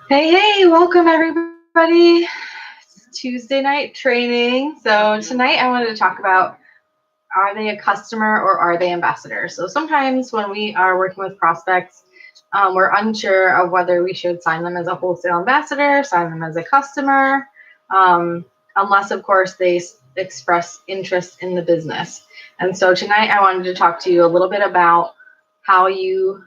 Hey, welcome everybody. It's Tuesday night training. So tonight I wanted to talk about, are they a customer or are they ambassadors? So sometimes when we are working with prospects, we're unsure of whether we should sign them as a wholesale ambassador, sign them as a customer, unless of course they express interest in the business. And so tonight I wanted to talk to you a little bit about how you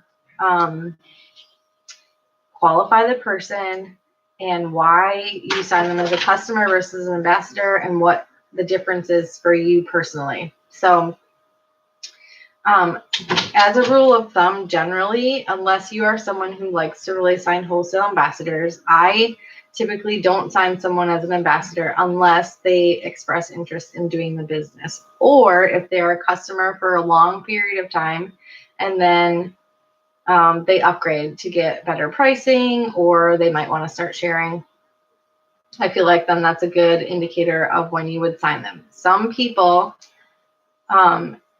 qualify the person and why you sign them as a customer versus an ambassador and what the difference is for you personally. So as a rule of thumb, generally, unless you are someone who likes to really sign wholesale ambassadors, I typically don't sign someone as an ambassador unless they express interest in doing the business, or if they're a customer for a long period of time and then they upgrade to get better pricing, or they might want to start sharing. I feel like then that's a good indicator of when you would sign them. Some people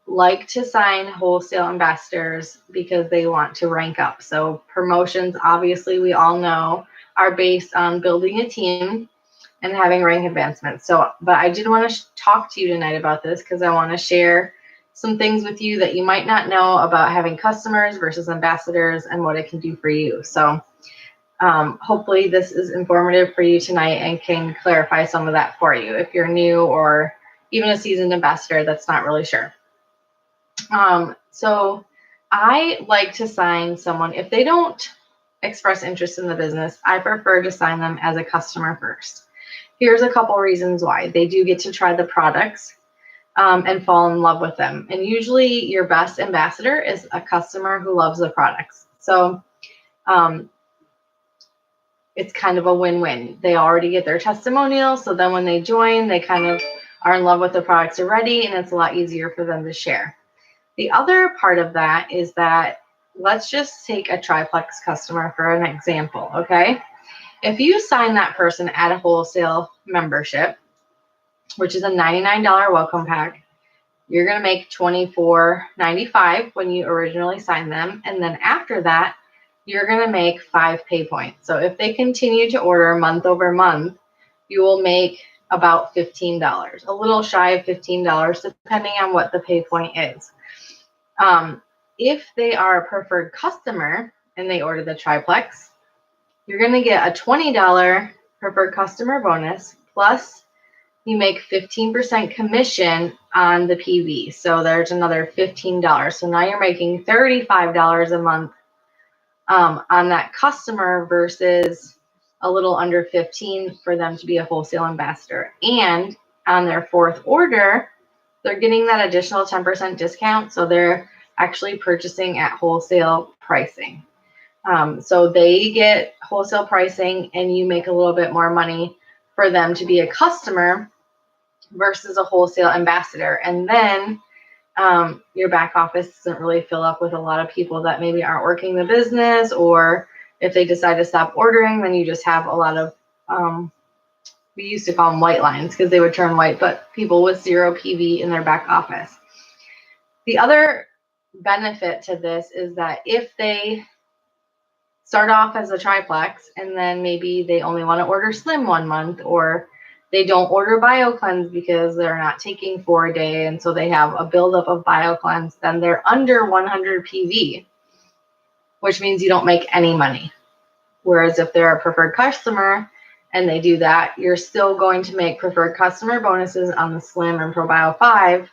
like to sign wholesale ambassadors because they want to rank up. So promotions, obviously, we all know, are based on building a team and having rank advancements. So, but I did want to talk to you tonight about this because I want to share some things with you that you might not know about having customers versus ambassadors and what it can do for you. So hopefully this is informative for you tonight and can clarify some of that for you if you're new or even a seasoned ambassador that's not really sure. So I like to sign someone, if they don't express interest in the business, I prefer to sign them as a customer first. Here's a couple reasons why. They do get to try the products and fall in love with them. And usually your best ambassador is a customer who loves the products. So it's kind of a win-win. They already get their testimonial. So then when they join, they kind of are in love with the products already, and it's a lot easier for them to share. The other part of that is that, let's just take a triplex customer for an example, okay? If you sign that person at a wholesale membership, which is a $99 welcome pack, you're going to make $24.95 when you originally sign them. And then after that, you're going to make 5 pay points. So if they continue to order month over month, you will make about $15, a little shy of $15, depending on what the pay point is. If they are a preferred customer and they order the triplex, you're going to get a $20 preferred customer bonus, plus you make 15% commission on the PV. So there's another $15. So now you're making $35 a month on that customer versus a little under 15 for them to be a wholesale ambassador. And on their fourth order, they're getting that additional 10% discount. So they're actually purchasing at wholesale pricing. So they get wholesale pricing and you make a little bit more money for them to be a customer versus a wholesale ambassador. And then your back office doesn't really fill up with a lot of people that maybe aren't working the business, or if they decide to stop ordering, then you just have a lot of, we used to call them white lines because they would turn white, but people with 0 PV in their back office. The other benefit to this is that if they start off as a triplex and then maybe they only want to order slim one month, or they don't order BioCleanse because they're not taking 4 a day, and so they have a buildup of BioCleanse, then they're under 100 PV, which means you don't make any money. Whereas if they're a preferred customer and they do that, you're still going to make preferred customer bonuses on the Slim and ProBio 5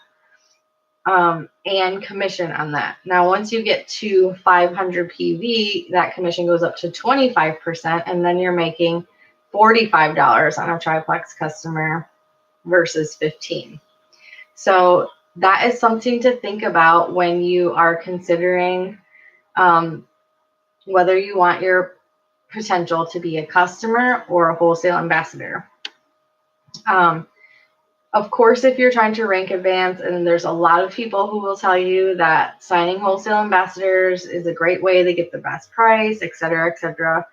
and commission on that. Now, once you get to 500 PV, that commission goes up to 25%, and then you're making $45 on a triplex customer versus 15. So that is something to think about when you are considering whether you want your potential to be a customer or a wholesale ambassador. Of course, if you're trying to rank advance, and there's a lot of people who will tell you that signing wholesale ambassadors is a great way to get the best price, et cetera, et cetera.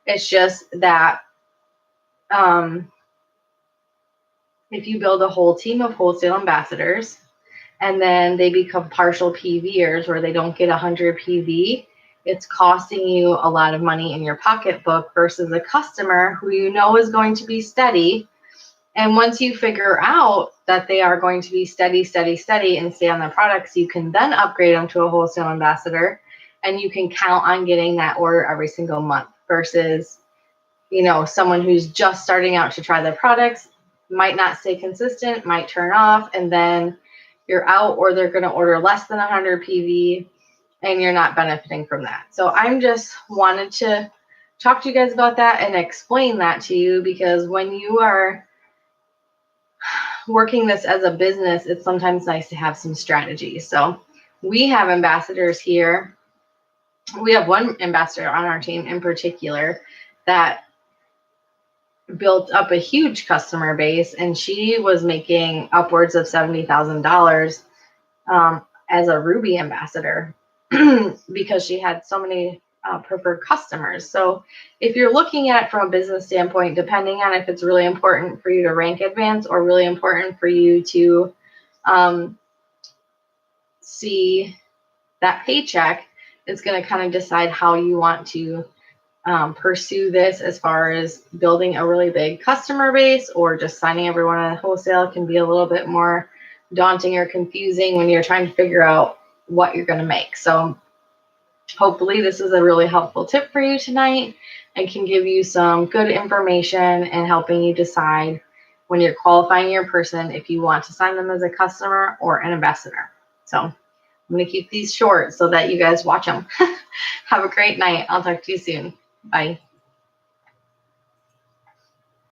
It's just that if you build a whole team of wholesale ambassadors and then they become partial PVers where they don't get 100 PV, it's costing you a lot of money in your pocketbook versus a customer who you know is going to be steady. And once you figure out that they are going to be steady, steady, steady and stay on their products, you can then upgrade them to a wholesale ambassador, and you can count on getting that order every single month versus, you know, someone who's just starting out to try their products, might not stay consistent, might turn off, and then you're out, or they're going to order less than 100 PV and you're not benefiting from that. So I'm just wanted to talk to you guys about that and explain that to you, because when you are working this as a business, it's sometimes nice to have some strategy. So we have ambassadors here. We have one ambassador on our team in particular that built up a huge customer base, and she was making upwards of $70,000 as a Ruby ambassador because she had so many preferred customers. So if you're looking at it from a business standpoint, depending on if it's really important for you to rank advance or really important for you to see that paycheck, it's going to kind of decide how you want to pursue this, as far as building a really big customer base or just signing everyone on wholesale. Can be a little bit more daunting or confusing when you're trying to figure out what you're going to make. So hopefully this is a really helpful tip for you tonight and can give you some good information and helping you decide when you're qualifying your person if you want to sign them as a customer or an ambassador. So I'm going to keep these short so that you guys watch them. Have a great night. I'll talk to you soon. Bye.